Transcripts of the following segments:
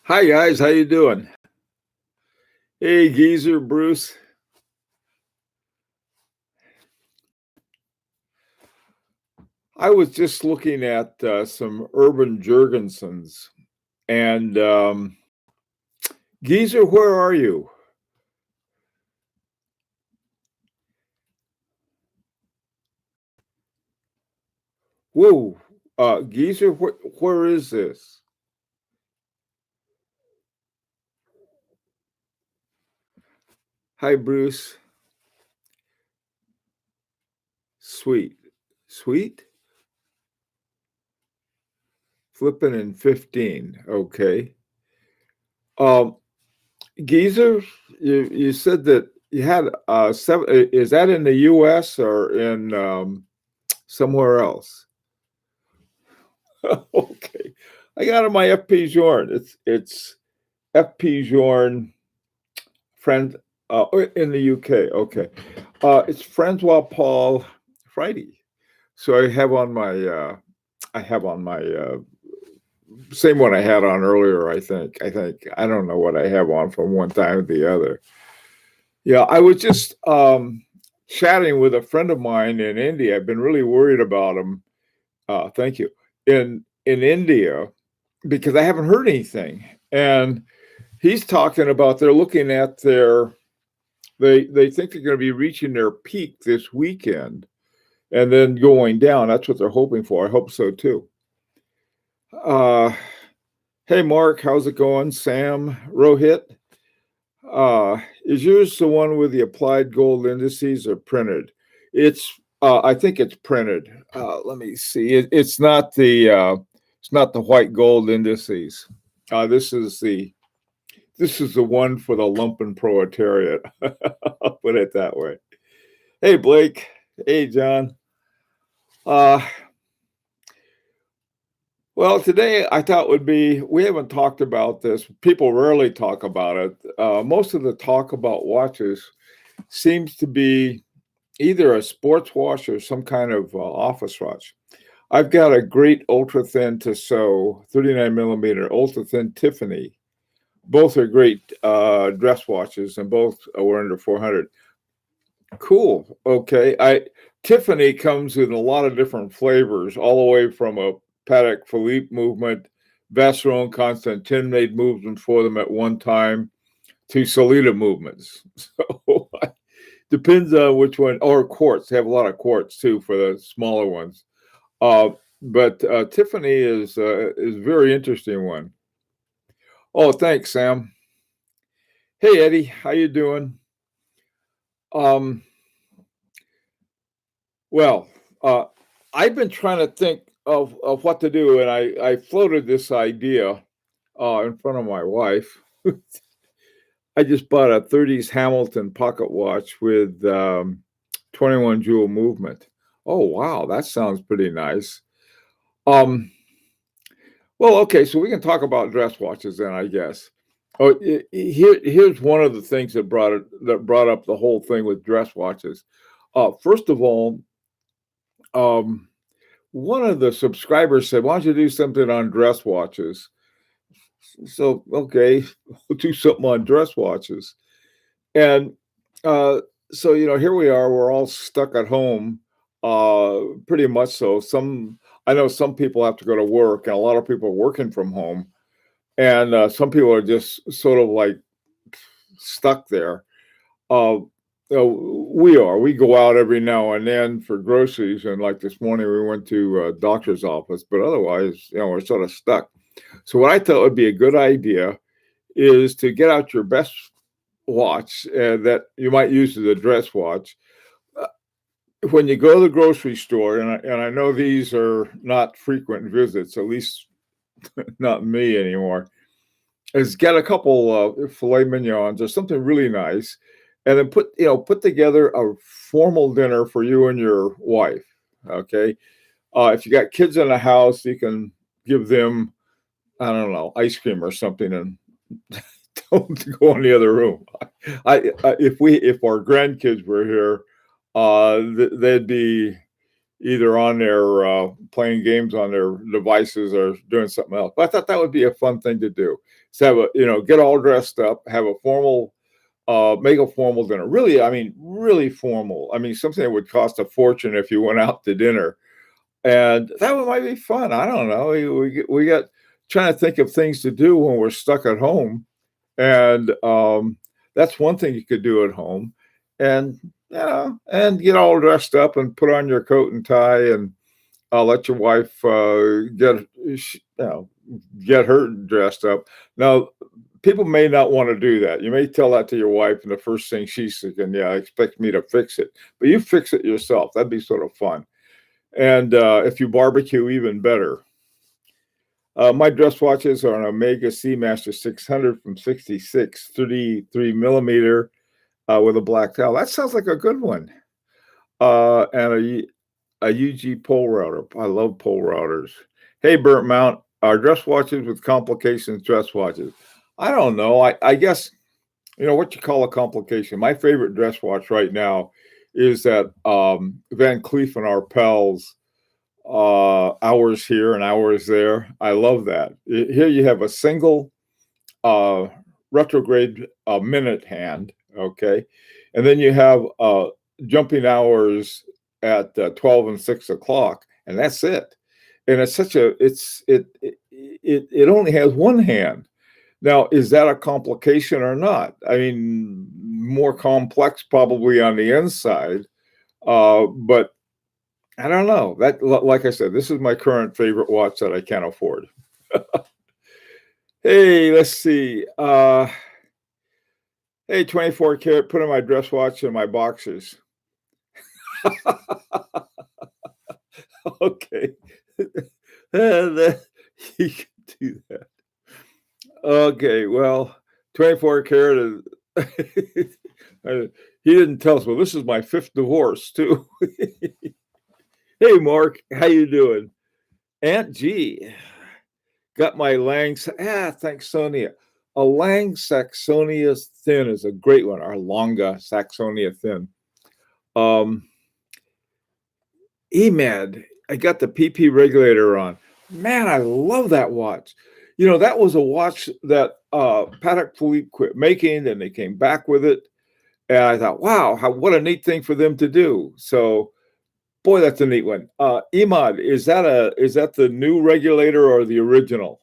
Hi guys, how you doing? Hey Geezer, Bruce. I was just looking at some Urban Jurgensens, and Geezer, where are you? Whoa, Geezer, where is this? Hi Bruce. Sweet, sweet. Flipping in 15. Okay. Um, Geezer, you said that you had seven. Is that in the U.S. or in somewhere else? Okay. I got on my FP Journ. It's FP Journ friend in the UK. Okay. It's Francois Paul Friday. So I have on my same one I had on earlier, I think. I don't know what I have on from one time to the other. Yeah, I was just chatting with a friend of mine in India. I've been really worried about him. Thank you. In India because I haven't heard anything. And he's talking about they're looking at they think they're going to be reaching their peak this weekend and then going down. That's what they're hoping for. I hope so too. Uh, hey Mark, how's it going? Sam Rohit. Is yours the one with the applied gold indices or printed? It's I think it's printed. Let me see. It's not the white gold indices. This is the one for the lumpen proletariat. I'll put it that way. Hey Blake. Hey John. Uh, well, today I thought would be we haven't talked about this. People rarely talk about it. Most of the talk about watches seems to be either a sports watch or some kind of office watch. I've got a great ultra thin Tissot 39 millimeter ultra thin Tiffany. Both are great dress watches, and both were under 400. Cool. Okay. I Tiffany comes in a lot of different flavors, all the way from a Patek Philippe movement. Vacheron Constantin made movements for them at one time to Solita movements. So depends on which one, or quartz. They have a lot of quartz too for the smaller ones. Uh, but Tiffany is a very interesting one. Oh, thanks, Sam. Hey, Eddie, how you doing? Um, well, uh, I've been trying to think of what to do, and I floated this idea in front of my wife. I just bought a 30s Hamilton pocket watch with 21 jewel movement. Oh, wow, that sounds pretty nice. Um, well, okay, so we can talk about dress watches then, I guess. Oh, here's one of the things that brought up the whole thing with dress watches. First of all, um, one of the subscribers said, "Why don't you do something on dress watches?" So, okay, we'll do something on dress watches. And uh, so, here we are. We're all stuck at home, pretty much so. I know some people have to go to work, and a lot of people are working from home. And some people are just sort of like stuck there. Uh, we go out every now and then for groceries, and like this morning we went to a doctor's office, but otherwise, we're sort of stuck. So what I thought would be a good idea is to get out your best watch that you might use as a dress watch. Uh, when you go to the grocery store, and I know these are not frequent visits, at least not me anymore, is get a couple filet mignons or something really nice, and then put together a formal dinner for you and your wife. Okay, if you got kids in the house, you can give them, I don't know, ice cream or something, and don't go in the other room. If our grandkids were here, they'd be either on their playing games on their devices or doing something else. But I thought that would be a fun thing to do. So have a, get all dressed up, have a formal, make a formal dinner. Really, I mean, really formal. I mean, something that would cost a fortune if you went out to dinner, and that one might be fun. I don't know. We got trying to think of things to do when we're stuck at home, and that's one thing you could do at home, and and get all dressed up and put on your coat and tie, and let your wife get her dressed up. Now, people may not want to do that. You may tell that to your wife, and the first thing she's thinking, "Yeah, expect me to fix it," but you fix it yourself. That'd be sort of fun. And if you barbecue, even better. My dress watches are an Omega Seamaster 600 from 66, 33 millimeter with a black towel. That sounds like a good one. And a UG pole router. I love pole routers. Hey, Burnt Mount, are dress watches with complications dress watches? I don't know. I guess, what you call a complication. My favorite dress watch right now is that Van Cleef and Arpels hours here and hours there. I love that. Here you have a single uh, retrograde minute hand, okay, and then you have jumping hours at 12 and 6 o'clock, and that's it. And it's such a it only has one hand. Now, is that a complication or not? I mean, more complex probably on the inside, but I don't know. That, like I said, this is my current favorite watch that I can't afford. Hey, let's see. Hey, 24 karat, put in my dress watch and my boxers. Okay. You can do that. Okay, well, 24 karat is he didn't tell us. Well, this is my fifth divorce too. Hey, Mark, how you doing? Aunt G got my Lang. Thanks, Sonia. A Lang Saxonia Thin is a great one. Our Longa Saxonia Thin. EMAD, I got the PP regulator on. Man, I love that watch. That was a watch that Patek Philippe quit making, and they came back with it. And I thought, wow, what a neat thing for them to do. So, boy, that's a neat one. Emad, is that the new regulator or the original?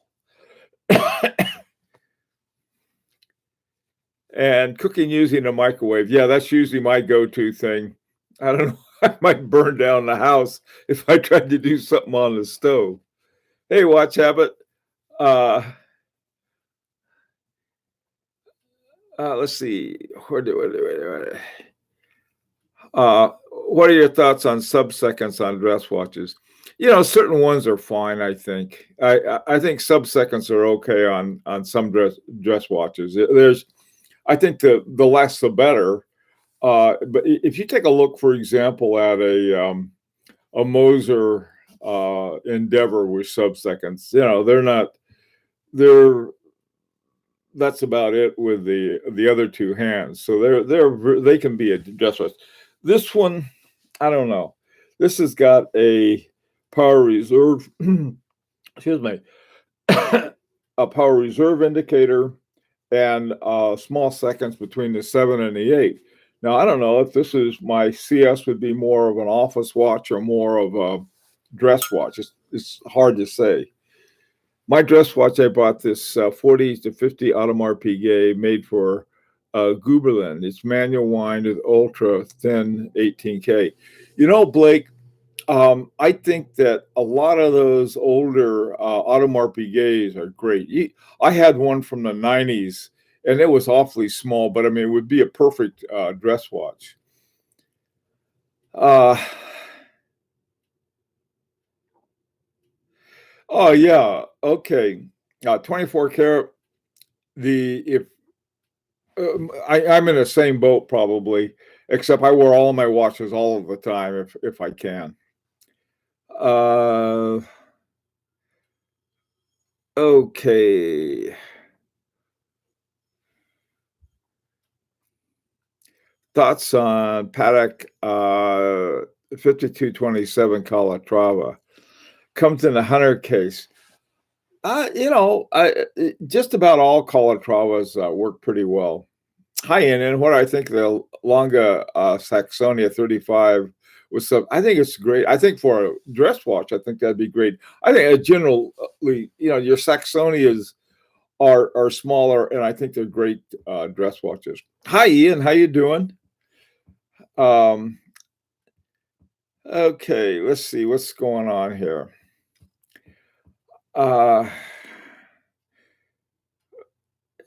And cooking using a microwave. Yeah, that's usually my go-to thing. I don't know. I might burn down the house if I tried to do something on the stove. Hey, Watch Habit. Uh, let's see. What are your thoughts on sub-seconds on dress watches? Certain ones are fine. I think. I think sub-seconds are okay on some dress watches. I think the less the better. But if you take a look, for example, at a Moser Endeavor with sub-seconds, they're not. They're That's about it with the other two hands. So they can be adjusted. This one, I don't know. This has got a power reserve. Excuse me, a power reserve indicator and small seconds between the 7 and the 8. Now I don't know if this is my CS would be more of an office watch or more of a dress watch. It's hard to say. My dress watch, I bought this 40 to 50 Audemars Piguet made for Guberlin. It's manual wind with ultra thin 18K. Blake, I think that a lot of those older Audemars Piguets are great. I had one from the 90s, and it was awfully small, but I mean, it would be a perfect dress watch. Uh, oh, yeah. Okay. 24 karat. The if I'm in the same boat probably, except I wear all my watches all of the time if I can. Uh, okay. Thoughts on Patek 5227 Calatrava. Comes in a 100 case. Just about all Calatravas work pretty well. Hi, and what I think the Longa Saxonia 35 was some. I think it's great. I think for a dress watch, I think that'd be great. I think generally, your Saxonias are smaller, and I think they're great dress watches. Hi, Ian. How you doing? Um, okay, let's see what's going on here. Uh,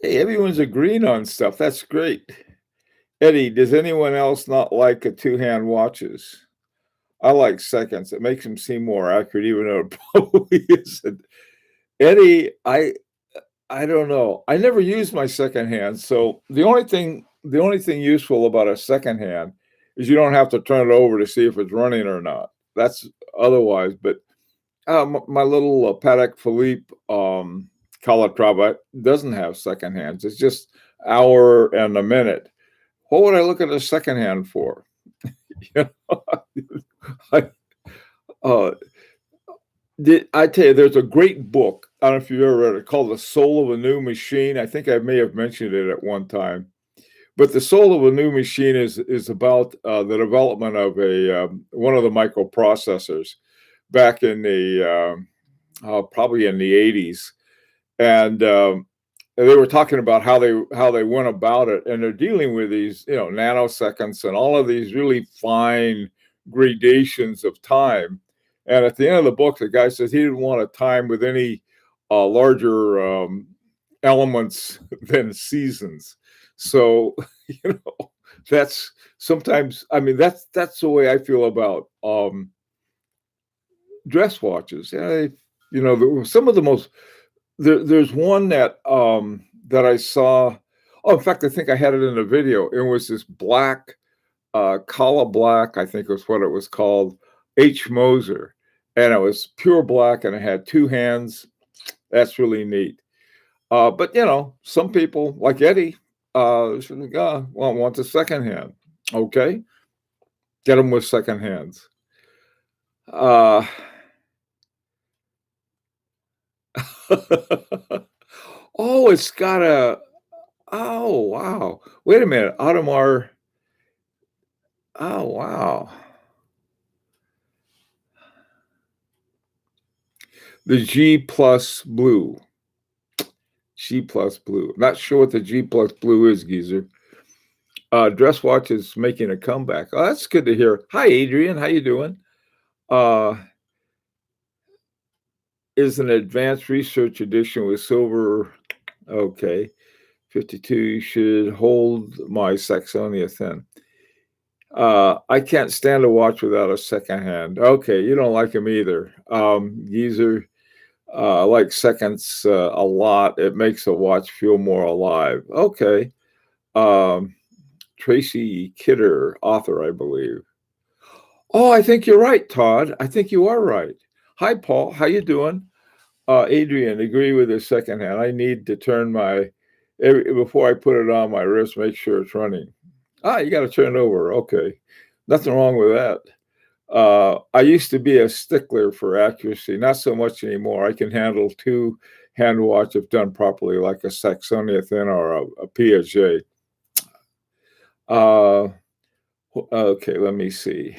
hey, everyone's agreeing on stuff. That's great. Eddie, does anyone else not like a two-hand watches? I like seconds. It makes them seem more accurate, even though it probably isn't. Eddie, I don't know. I never use my second hand, so the only thing useful about a second hand is you don't have to turn it over to see if it's running or not. That's otherwise, but my little Patek Philippe Calatrava doesn't have second hands. It's just hour and a minute. What would I look at a second hand for? You know, I, uh, I tell you, there's a great book. I don't know if you've ever read it called The Soul of a New Machine. I think I may have mentioned it at one time. But The Soul of a New Machine is about the development of a one of the microprocessors back in the probably in the 80s. And they were talking about how they went about it, and they're dealing with these nanoseconds and all of these really fine gradations of time. And at the end of the book, the guy says he didn't want a time with any larger elements than seasons. So you know that's sometimes. I mean that's the way I feel about dress watches. Some of the most there's one that I saw. Oh, in fact, I think I had it in a video. It was this black, Kala Black, I think was what it was called, H. Moser, and it was pure black, and it had two hands. That's really neat. But some people like Eddie, wants a second hand. Okay, get them with second hands. Uh, oh, it's got a. Oh wow! Wait a minute, Audemars. Oh wow! The G plus blue. G plus blue. Not sure what the G plus blue is, geezer. Dress watch is making a comeback. Oh, that's good to hear. Hi, Adrian. How you doing? Uh, is an advanced research edition with silver. Okay, 52 should hold my Saxonia thin. I can't stand a watch without a second hand. Okay, you don't like them either. Geezer, I like seconds a lot. It makes a watch feel more alive. Okay. Um, Tracy Kidder, author, I believe. Oh, I think you're right, Todd. I think you are right. Hi, Paul. How you doing? Adrian, agree with the second hand. I need to turn before I put it on my wrist, make sure it's running. You got to turn it over. Okay. Nothing wrong with that. I used to be a stickler for accuracy, not so much anymore. I can handle two hand watch if done properly, like a Saxonia thin or a Piaget. Okay, let me see.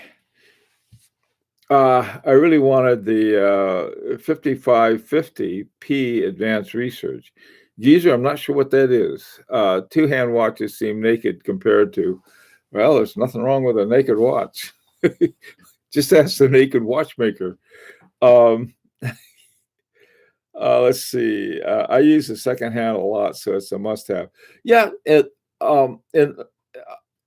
I really wanted the 5550P Advanced Research. Geezer, I'm not sure what that is. Two hand watches seem naked compared to, well, there's nothing wrong with a naked watch. Just ask the naked watchmaker. Um, let's see. I use the second hand a lot, so it's a must-have. Yeah, and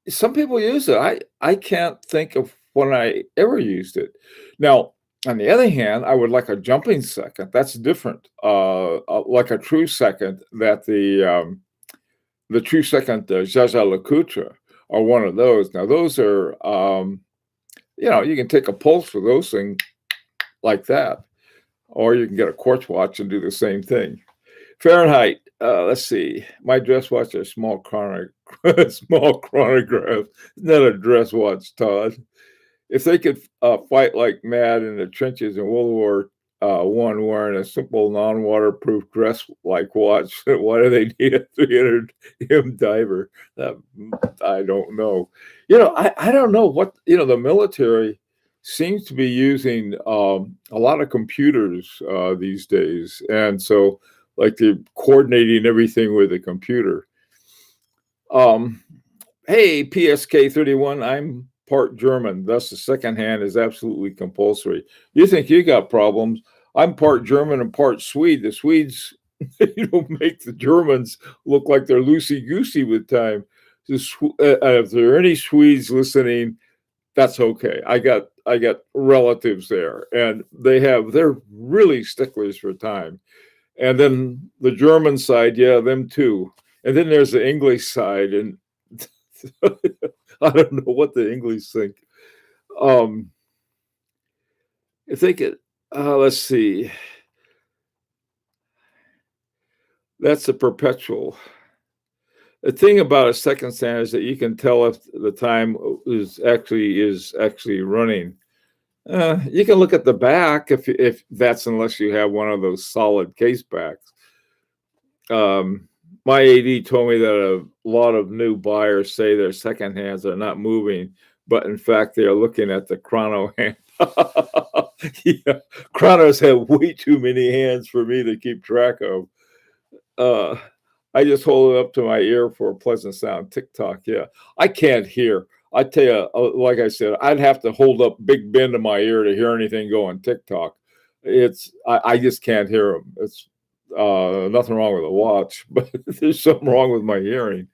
some people use it. I can't think of when I ever used it. Now, on the other hand, I would like a jumping second. That's different. Like a true second that the true second Jaja Lecoultre are one of those. Now, those are you can take a pulse for those things like that, or you can get a quartz watch and do the same thing. Fahrenheit. Let's see. My dress watch is small chronograph, not a dress watch, Todd. if they could fight like mad in the trenches in World War One, wearing a simple non-waterproof dress like watch, why do they need a 300 M diver? That, I don't know. I don't know what the military seems to be using a lot of computers these days, and so like they're coordinating everything with a computer. Um, Hey, PSK 31, I'm part German, thus the second hand is absolutely compulsory. You think you got problems? I'm part German and part Swede. The Swedes, make the Germans look like they're loosey goosey with time. If there are any Swedes listening, that's okay. I got relatives there, and they're really sticklers for time. And then the German side, yeah, them too. And then there's the English side, and I don't know what the English think. Um, I think it. Let's see. That's a perpetual. The thing about a second sound is that you can tell if the time is actually running. You can look at the back if that's unless you have one of those solid case backs. My AD told me that a lot of new buyers say their second hands are not moving, but in fact they are looking at the chrono hand. Yeah, chronos have way too many hands for me to keep track of. Uh, I just hold it up to my ear for a pleasant sound. TikTok, yeah. I can't hear. I tell you, like I said, I'd have to hold up Big Ben to my ear to hear anything go on TikTok. I just can't hear them. It's nothing wrong with the watch, but there's something wrong with my hearing.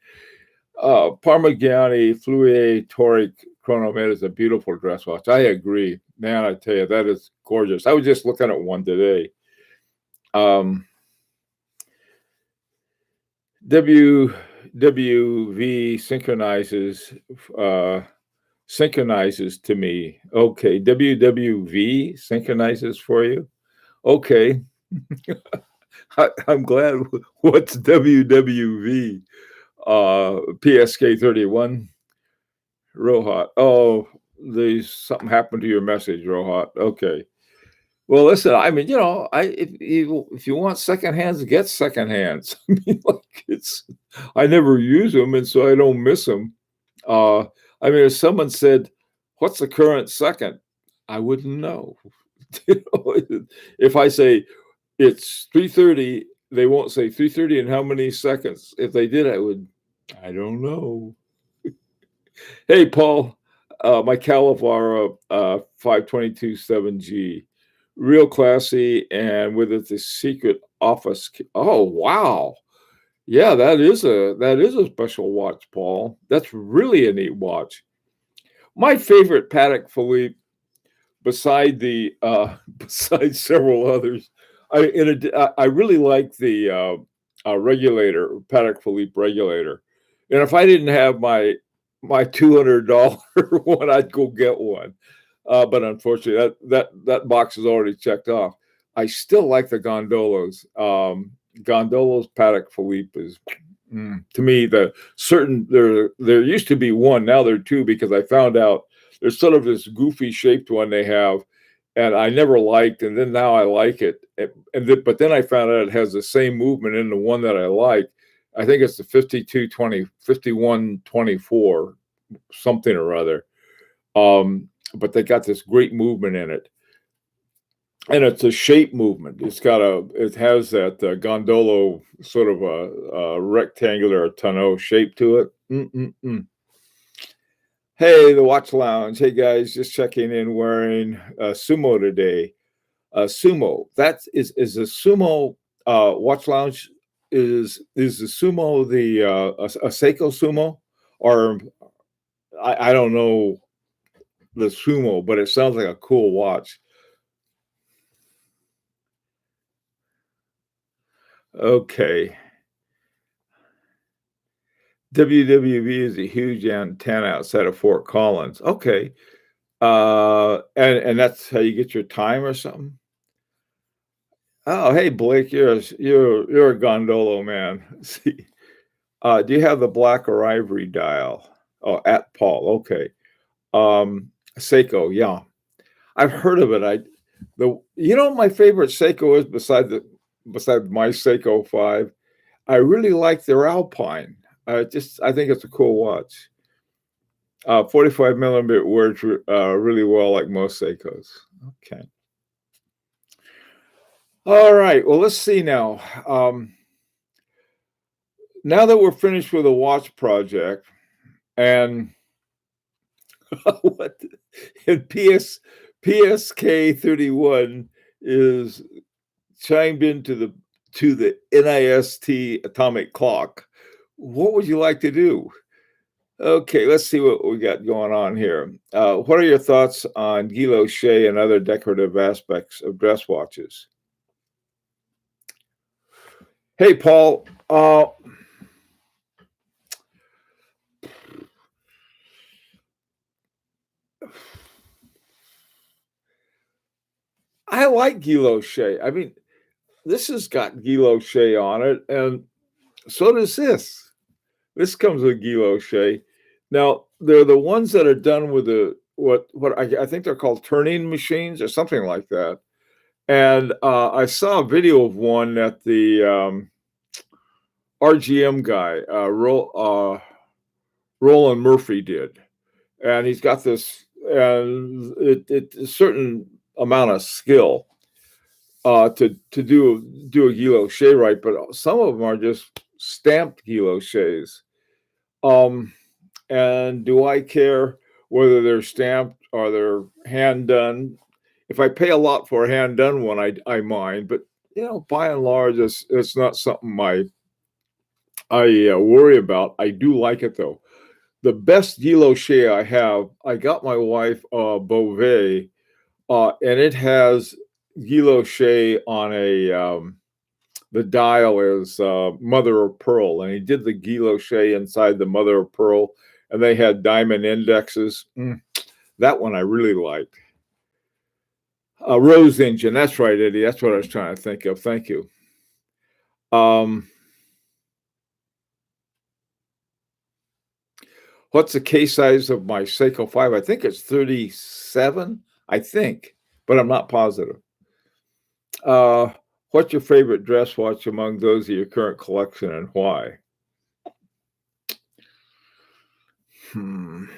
Parmigiani Fluide Toric Chronomet is a beautiful dress watch. I agree. Man, I tell you, that is gorgeous. I was just looking at one today. WWV synchronizes to me. Okay, WWV synchronizes for you. Okay, I'm glad. What's WWV? PSK 31. Rohat. Oh, there's something happened to your message, Rohat. Okay. Well, listen. I mean, if you want second hands, get second hands. I mean, like I never use them, and so I don't miss them. Uh, I mean, if someone said, "What's the current second?" I wouldn't know. If I say it's 3:30, they won't say 3:30 in how many seconds. If they did, I don't know. Hey, Paul, my Calavara 522 7G, real classy, and with it the secret office. Oh, wow. Yeah, that is a special watch, Paul. That's really a neat watch. My favorite Patek Philippe, besides several others, I really like the regulator, Patek Philippe regulator. And if I didn't have my $200 one, I'd go get one. But unfortunately, that box is already checked off. I still like the gondolas. Gondolas Patek Philippe is to me there used to be one, now there are two because I found out there's sort of this goofy shaped one they have, and I never liked, and then now I like it. But then I found out it has the same movement in the one that I like. I think it's the 5124, something or other. But they got this great movement in it, and it's a shape movement. It has that gondolo sort of a rectangular tonneau shape to it. Mm-mm-mm. Hey, the Watch Lounge. Hey guys, just checking in. Wearing sumo today. Sumo. That is a sumo Watch Lounge. Is the sumo the a Seiko sumo, or I don't know the sumo, but it sounds like a cool watch. Okay. WWV is a huge antenna outside of Fort Collins. Okay. And that's how you get your time or something? Oh, hey Blake, you're a gondolo man. See, do you have the black or ivory dial? Oh, at Paul. Okay. Um, Seiko, yeah. I've heard of it. My favorite Seiko is beside my Seiko 5. I really like their Alpine. I think it's a cool watch. 45 millimeter works really well, like most Seikos. Okay. All right. Well, let's see now. Now that we're finished with the watch project, and what and PSK 31 is chimed into the NIST atomic clock. What would you like to do? Okay, let's see what we got going on here. What are your thoughts on guilloche and other decorative aspects of dress watches? Hey, Paul. I like guilloche. I mean, this has got guilloche on it, and so does this. This comes with guilloche. Now, they're the ones that are done with I think they're called turning machines or something like that. And I saw a video of one that the RGM guy, Roland Murphy, did, and he's got this, and it's a certain amount of skill to do a guilloche right, but some of them are just stamped guilloches. And do I care whether they're stamped or they're hand done? If I pay a lot for a hand done one, I mind, but by and large, it's not something I worry about. I do like it though. The best guilloche I have, I got my wife Beauvais, and it has guilloche on the dial is mother of pearl, and he did the guilloche inside the mother of pearl, and they had diamond indexes. That one I really liked. Rose engine. That's right, Eddie. That's what I was trying to think of. Thank you. What's the case size of my Seiko 5? I think it's 37, I think, but I'm not positive. What's your favorite dress watch among those of your current collection, and why? You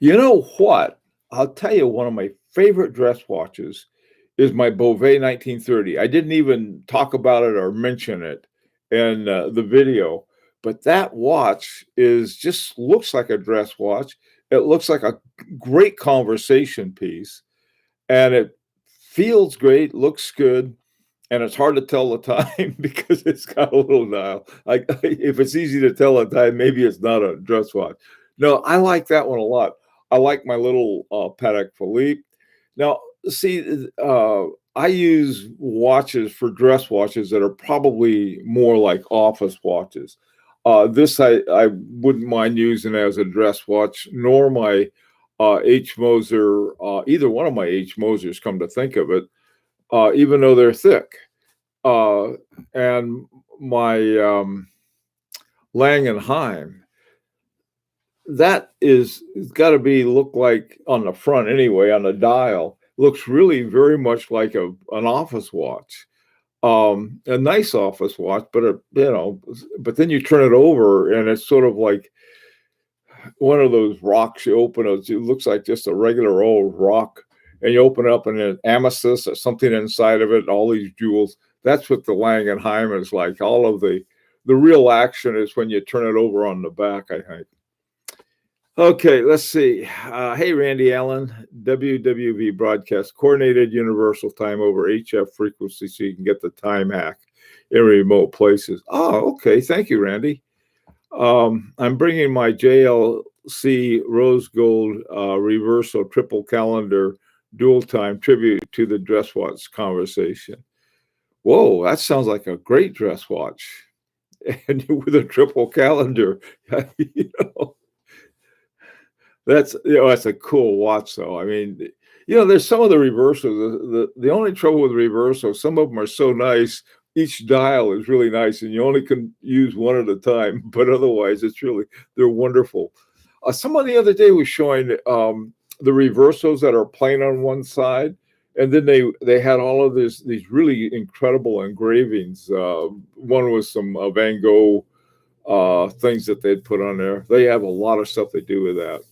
know what? I'll tell you, one of my favorite dress watches is my Beauvais 1930. I didn't even talk about it or mention it in the video, but that watch just looks like a dress watch. It looks like a great conversation piece, and it feels great, looks good, and it's hard to tell the time because it's got a little dial. Like if it's easy to tell the time, maybe it's not a dress watch. No, I like that one a lot. I like my little Patek Philippe. Now, see, I use watches for dress watches that are probably more like office watches. This I wouldn't mind using as a dress watch, nor my H. Moser, either one of my H. Mosers, come to think of it, even though they're thick. And my Lang & Heim, that is got to look like on the front anyway, on the dial, looks really very much like an office watch, a nice office watch, but but then you turn it over and it's sort of like one of those rocks you open. It looks like just a regular old rock, and you open it up and an amethyst or something inside of it, all these jewels. That's what the Lang & Heim is like. All of the real action is when you turn it over on the back, I think. Okay, let's see. Hey, Randy Allen, WWV broadcast coordinated universal time over HF frequency so you can get the time hack in remote places. Oh, okay. Thank you, Randy. I'm bringing my JLC Rose Gold reversal triple calendar dual time tribute to the dress watch conversation. Whoa, that sounds like a great dress watch. And with a triple calendar, that's a cool watch, though. I mean, there's some of the reversals. The only trouble with reversals, some of them are so nice. Each dial is really nice, and you only can use one at a time. But otherwise, they're wonderful. Someone the other day was showing the reversals that are plain on one side, and then they had all of these really incredible engravings. One was some Van Gogh things that they'd put on there. They have a lot of stuff they do with that.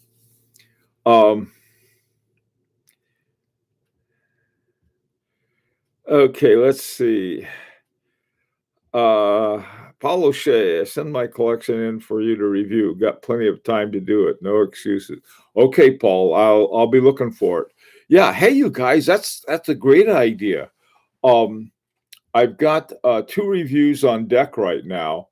Okay, let's see. Paulo Shea, I send my collection in for you to review. Got plenty of time to do it. No excuses. Okay, Paul, I'll be looking for it. Yeah, hey, you guys, that's a great idea. I've got 2 reviews on deck right now,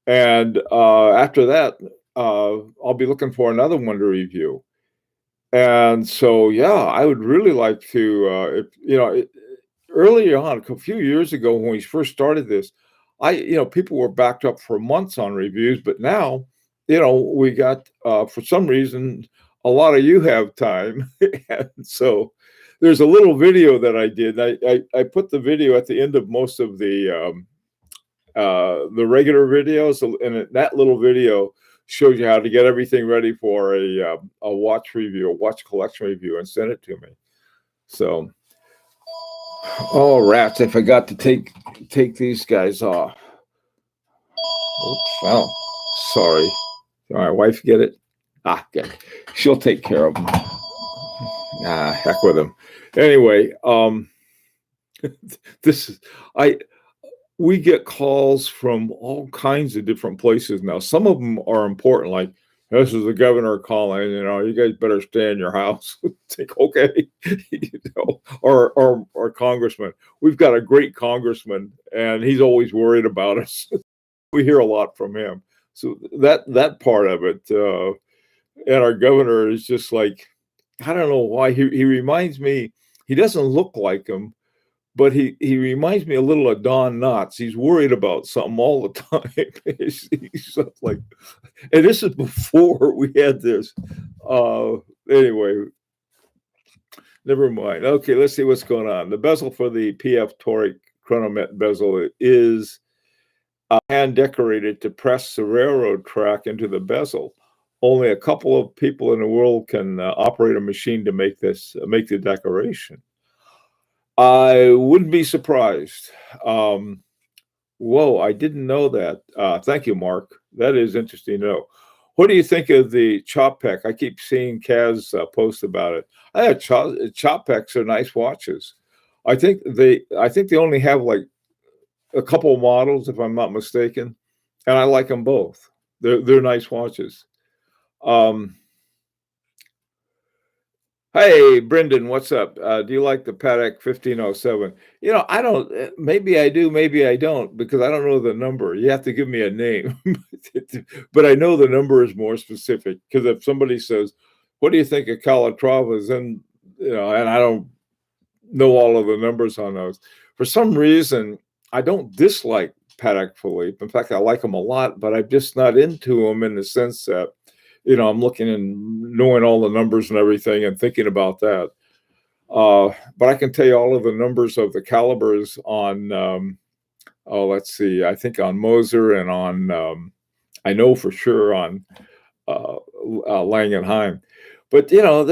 and after that, I'll be looking for another one to review. And so, yeah, I would really like to, earlier on, a few years ago when we first started this, people were backed up for months on reviews, but now, we got, for some reason, a lot of you have time. And so there's a little video that I did. I put the video at the end of most of the regular videos, and that little video shows you how to get everything ready for a watch review, a watch collection review, and send it to me. So, oh rats! I forgot to take these guys off. Oops! Well, sorry. Did my wife get it? Good. She'll take care of them. Heck with them. Anyway, we get calls from all kinds of different places now. Some of them are important, like, this is the governor calling, you guys better stay in your house. Think, okay, or congressman. We've got a great congressman, and he's always worried about us. We hear a lot from him. So that part of it, and our governor is just like, I don't know why, he reminds me, he doesn't look like him, but he reminds me a little of Don Knotts. He's worried about something all the time. He's like, and this is before we had this. Anyway, never mind. Okay, let's see what's going on. The bezel for the PF Toric Chronomet bezel is hand decorated to press the railroad track into the bezel. Only a couple of people in the world can operate a machine to make the decoration. I wouldn't be surprised. Whoa, I didn't know that. Thank you, Mark. That is interesting to know. What do you think of the Chopek? I keep seeing Kaz post about it. Chopeks are nice watches. I think they only have like a couple models, if I'm not mistaken, and I like them both. They're nice watches. Hey, Brendan, what's up? Do you like the Patek 1507? I don't, maybe I do, maybe I don't, because I don't know the number. You have to give me a name. But I know the number is more specific, because if somebody says, what do you think of Calatravas? And, and I don't know all of the numbers on those. For some reason, I don't dislike Patek Philippe. In fact, I like them a lot, but I'm just not into them in the sense that, I'm looking and knowing all the numbers and everything and thinking about that. But I can tell you all of the numbers of the calibers on, let's see, I think on Moser and on, I know for sure on Lang & Heim. But, that's,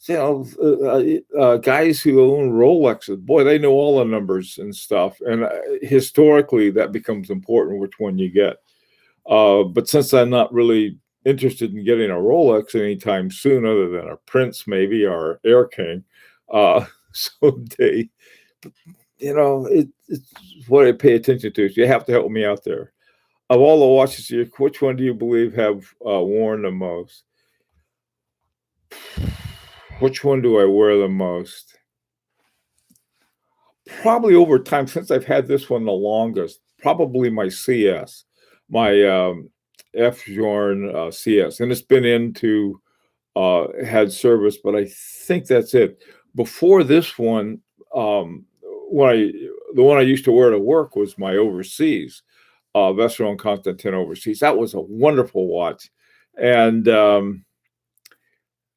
guys who own Rolexes, boy, they know all the numbers and stuff. And historically, that becomes important, which one you get. But since I'm not really interested in getting a Rolex anytime soon, other than a Prince maybe or Air King, someday, it's what I pay attention to. So you have to help me out there. Of all the watches here, which one do you believe have worn the most? Which one do I wear the most? Probably over time, since I've had this one the longest, probably my CS. My F. Journe CS, and it's been into had service, but I think that's it. Before this one, the one I used to wear to work was my overseas Vacheron Constantin overseas. That was a wonderful watch, and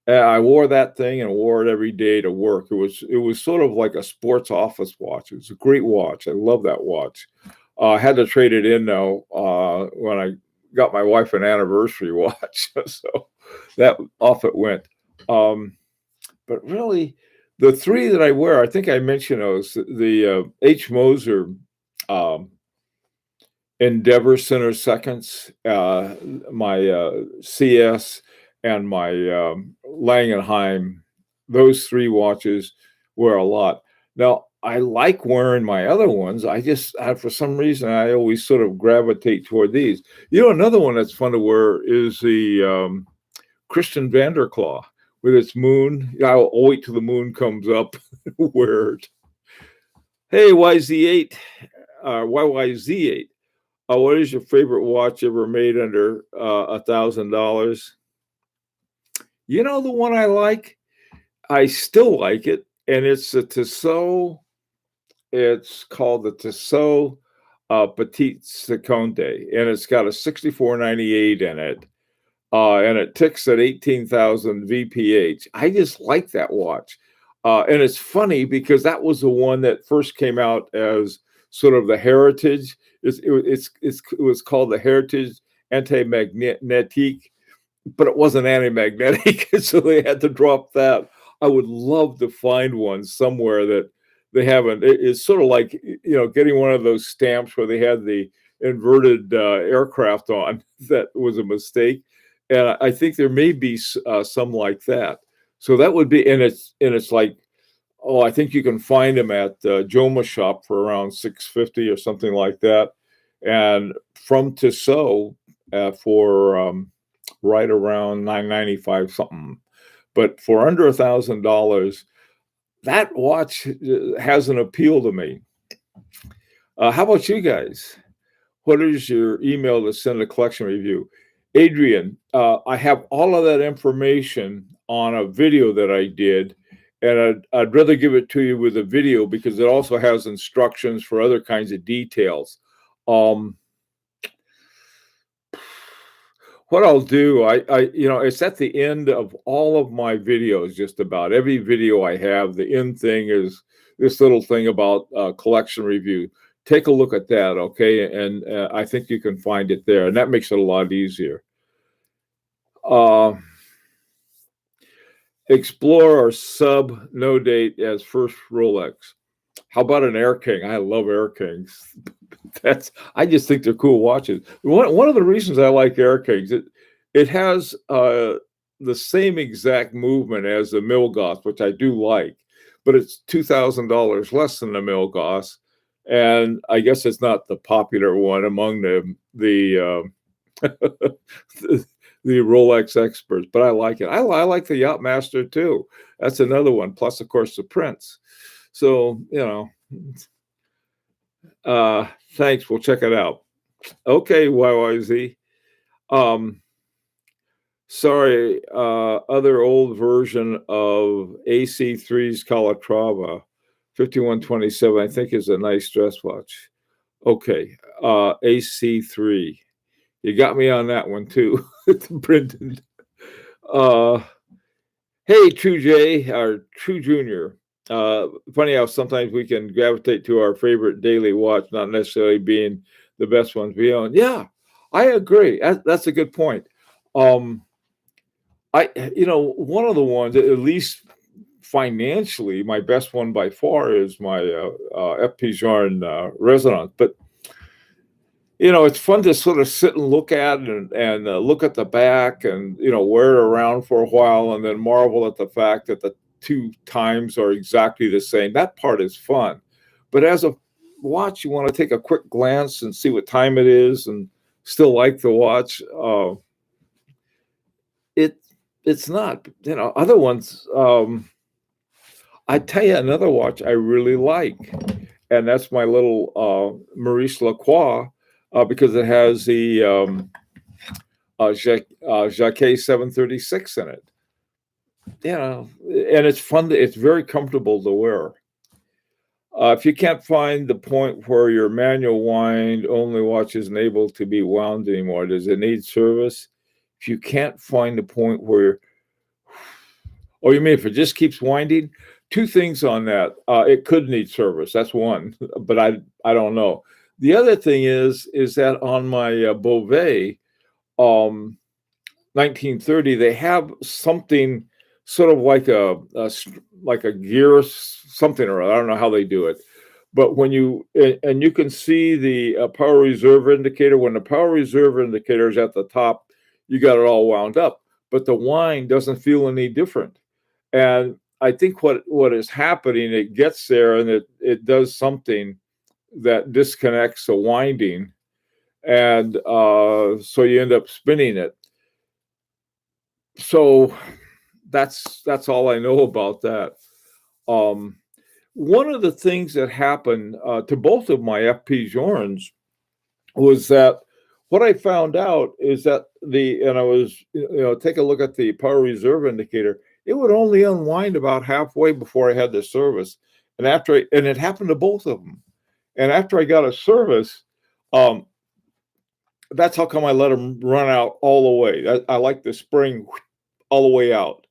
I wore that thing and wore it every day to work. It was sort of like a sports office watch. It was a great watch. I love that watch. I had to trade it in though when I got my wife an anniversary watch, so that off it went. But really, the three that I wear, I think I mentioned those, the H. Moser um, Endeavor Center Seconds, my CS, and my Langenheim. Those three watches wear a lot. Now, I like wearing my other ones. I just, for some reason, I always sort of gravitate toward these. Another one that's fun to wear is the Christian Vanderclaw with its moon. I'll wait till the moon comes up and wear it. Hey, YZ8, YYZ8. What is your favorite watch ever made under $1,000? The one I like, I still like it, and it's a Tissot. It's called the Tissot Petite Seconde, and it's got a 6498 in it, and it ticks at 18,000 VPH. I just like that watch, and it's funny because that was the one that first came out as sort of the heritage. It was called the Heritage Anti-Magnetique, but it wasn't anti-magnetic, so they had to drop that. I would love to find one somewhere that they haven't. It's sort of like getting one of those stamps where they had the inverted aircraft on. That was a mistake, and I think there may be some like that. So that would be, and it's like, I think you can find them at Joma Shop for around $650 or something like that, and from Tissot for right around $995 something. But for under $1,000, that watch has an appeal to me. How about you guys? What is your email to send a collection review? Adrian, I have all of that information on a video that I did, and I'd rather give it to you with a video because it also has instructions for other kinds of details. What I'll do, it's at the end of all of my videos, just about every video I have, the end thing is this little thing about collection review. Take a look at that, okay? And I think you can find it there, and that makes it a lot easier. Explore or sub no date as first Rolex. How about an Air King? I love Air Kings. I just think they're cool watches. One of the reasons I like Air Kings, it has the same exact movement as the Milgauss, which I do like, but it's $2,000 less than the Milgauss, and I guess it's not the popular one among the the Rolex experts, but I like it. I like the Yachtmaster too. That's another one. Plus, of course, the Prince. So, thanks. We'll check it out. Okay, YYZ. Sorry, other old version of AC3's Calatrava, 5127, I think is a nice dress watch. Okay, AC3. You got me on that one too, Brendan. Hey, True J, or True Junior. Funny how sometimes we can gravitate to our favorite daily watch, not necessarily being the best ones we own. Yeah, I agree. That's a good point. One of the ones, at least financially, my best one by far is my F. Pijarn Resonance. But it's fun to sort of sit and look at and look at the back and wear it around for a while and then marvel at the fact that the two times are exactly the same. That part is fun. But as a watch, you want to take a quick glance and see what time it is and still like the watch. It's not, other ones. I tell you another watch I really like, and that's my little Maurice Lacroix, because it has the Jacquet 736 in it. And it's fun. It's very comfortable to wear. If you can't find the point where your manual wind only watch isn't able to be wound anymore, does it need service? If you can't find the point where, you mean if it just keeps winding? Two things on that. It could need service. That's one, but I don't know. The other thing is that on my Beauvais 1930, they have something sort of like like a gear something or other. I don't know how they do it, but when and you can see the power reserve indicator. When the power reserve indicator is at the top, you got it all wound up, but the wind doesn't feel any different. And I think what is happening, it gets there and it does something that disconnects the winding, and so you end up spinning it. So that's all I know about that. Um, One of the things that happened to both of my FP Jorns was that what I found out is that and I was, take a look at the power reserve indicator, it would only unwind about halfway before I had the service. And it happened to both of them. And after I got a service, um, that's how come I let them run out all the way. I like the spring all the way out,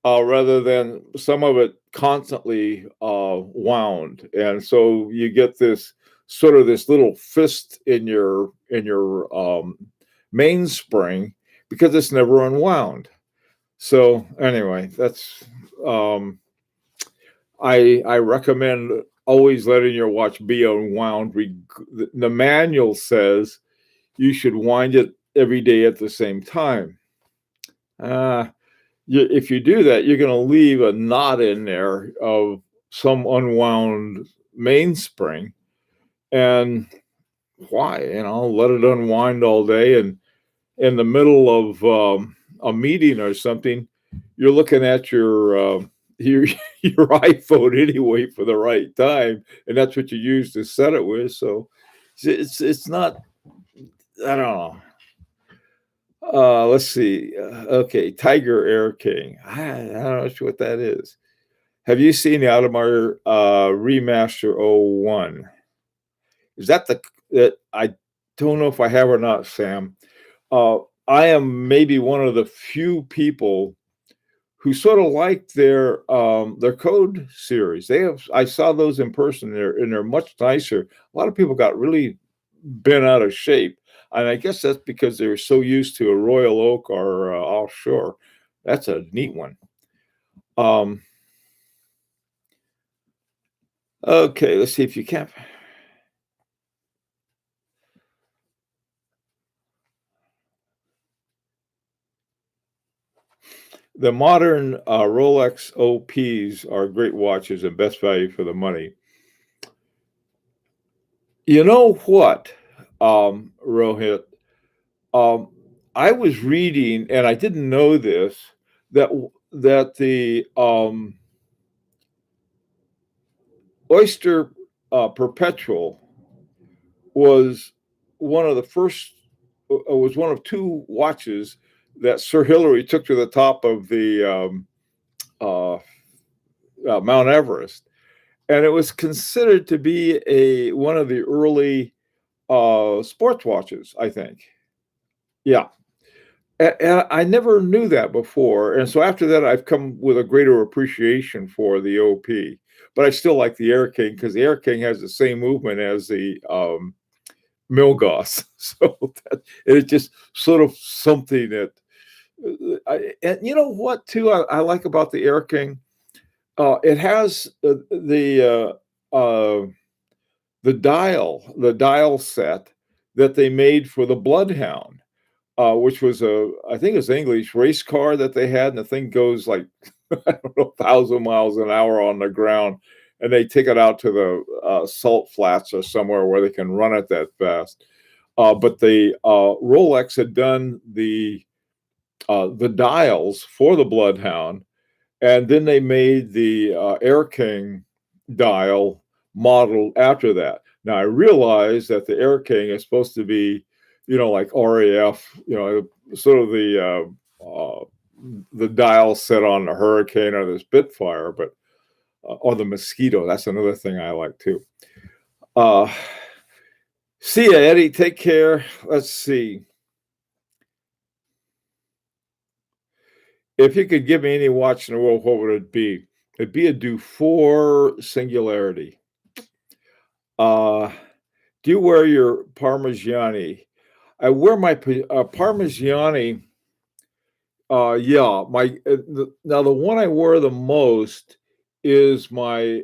rather than some of it constantly wound, and so you get this sort of this little fist in your mainspring because it's never unwound. So anyway, that's um, I recommend always letting your watch be unwound. The manual says you should wind it every day at the same time. Uh, if you do that, you're going to leave a knot in there of some unwound mainspring. And why? Let it unwind all day. And in the middle of a meeting or something, you're looking at your your iPhone anyway for the right time, and that's what you use to set it with. So it's not. I don't know. Let's see. Okay, Tiger Air King. I don't know what that is. Have you seen the Audemars Remaster '01? Is that the that I don't know if I have or not, Sam. Uh, I am maybe one of the few people who sort of like their code series. I saw those in person. They're much nicer. A lot of people got really bent out of shape, and I guess that's because they're so used to a Royal Oak or offshore. That's a neat one. Um, okay, let's see if you can. The modern Rolex OPs are great watches and best value for the money. You know what, Rohit? Um, I was reading, and I didn't know this, that the Oyster Perpetual was one of the first, was one of two watches that Sir Hillary took to the top of the uh, Mount Everest, and it was considered to be a one of the early sports watches, I think. Yeah. And I never knew that before, and so after that, I've come with a greater appreciation for the OP. But I still like the Air King because the Air King has the same movement as the Milgauss, so it's just sort of something that. And you know what, too, I like about the Air King. It has the dial set that they made for the Bloodhound, which was I think it's an English race car that they had, and the thing goes like I don't know, 1,000 miles an hour on the ground, and they take it out to the salt flats or somewhere where they can run it that fast. But the Rolex had done the dials for the Bloodhound, and then they made the Air King dial modeled after that. Now I realize that the Air King is supposed to be, like RAF, sort of the dial set on the Hurricane or the Spitfire, but or the Mosquito. That's another thing I like too. Uh, See ya, Eddie. Take care. Let's see. If you could give me any watch in the world, what would it be? It'd be a Dufour Singularity. Uh, do you wear your Parmigiani? I wear my Parmigiani Yeah, now the one I wear the most is my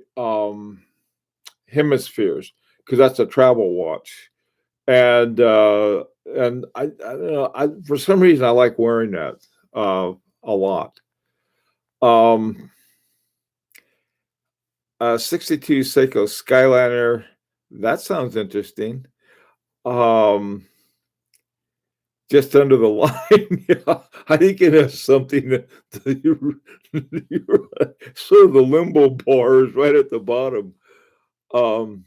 Hemispheres, because that's a travel watch, and I don't know, for some reason I like wearing that a lot. Um, 62 Seiko Skyliner, that sounds interesting. Um, just under the line, yeah, I think it has something that you're sort of the limbo bar is right at the bottom. Um,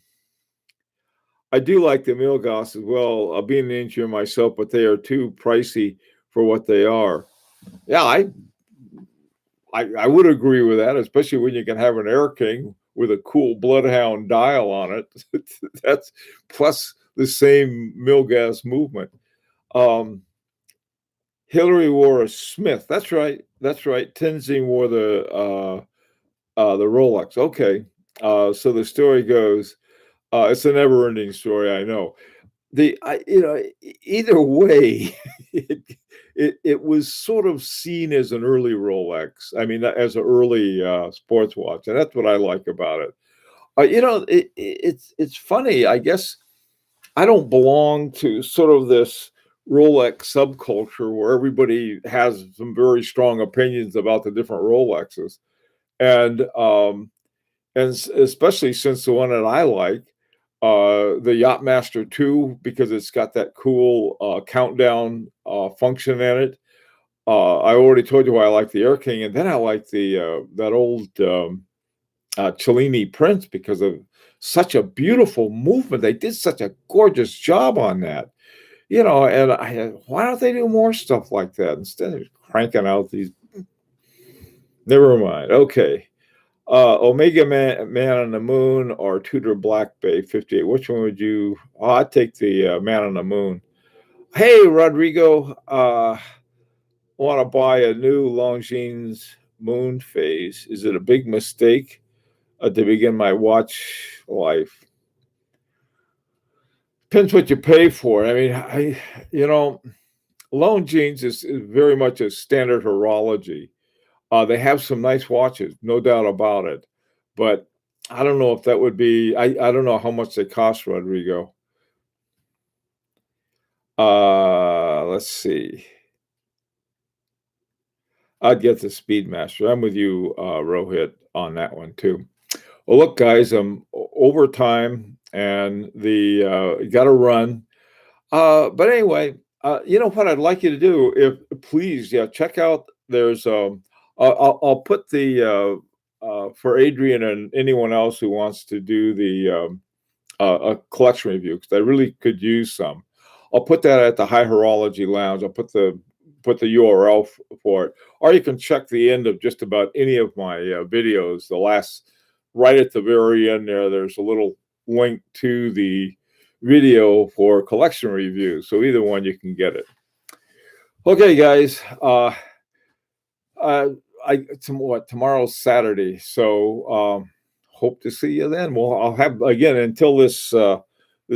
I do like the Milgauss as well, being an engineer myself, but they are too pricey for what they are. Yeah, I would agree with that, especially when you can have an Air King with a cool Bloodhound dial on it. That's plus the same Milgauss movement. Um, Hillary wore a Smith. That's right. That's right. Tenzing wore the Rolex. Okay. So the story goes, it's a never-ending story, I know. Either way, it, it was sort of seen as an early Rolex. I mean, as an early sports watch, and that's what I like about it. It's funny. I guess I don't belong to sort of this Rolex subculture where everybody has some very strong opinions about the different Rolexes, and especially since the one that I like, the Yachtmaster 2, because it's got that cool countdown function in it. I already told you why I like the Air King, and then I like the that old Cellini Prince because of such a beautiful movement. They did such a gorgeous job on that, And why don't they do more stuff like that instead of cranking out these? Never mind. Okay. Omega Man on the Moon or Tudor Black Bay 58. Which one would you? Oh, I'd take the Man on the Moon. Hey, Rodrigo, want to buy a new Longines Moon Phase. Is it a big mistake to begin my watch life? Depends what you pay for it. I mean, Longines is very much a standard horology. They have some nice watches, no doubt about it. But I don't know if that would be I don't know how much they cost, Rodrigo. Let's see. I'd get the Speedmaster. I'm with you, Rohit, on that one too. Well, look, guys, I'm over time and the got to run. But anyway, you know what I'd like you to do, if please, yeah, check out. There's I'll put the for Adrian and anyone else who wants to do the a collection review because I really could use some. I'll put that at the High Horology Lounge. I'll put the URL for it, or you can check the end of just about any of my videos. The last, right at the very end there, there's a little link to the video for collection review. So either one, you can get it. Okay, guys. Uh, tomorrow's Saturday, so hope to see you then. Well, I'll have again until this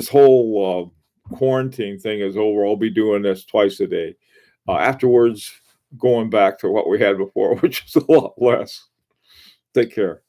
whole quarantine thing is over. I'll be doing this twice a day. Afterwards, going back to what we had before, which is a lot less. Take care.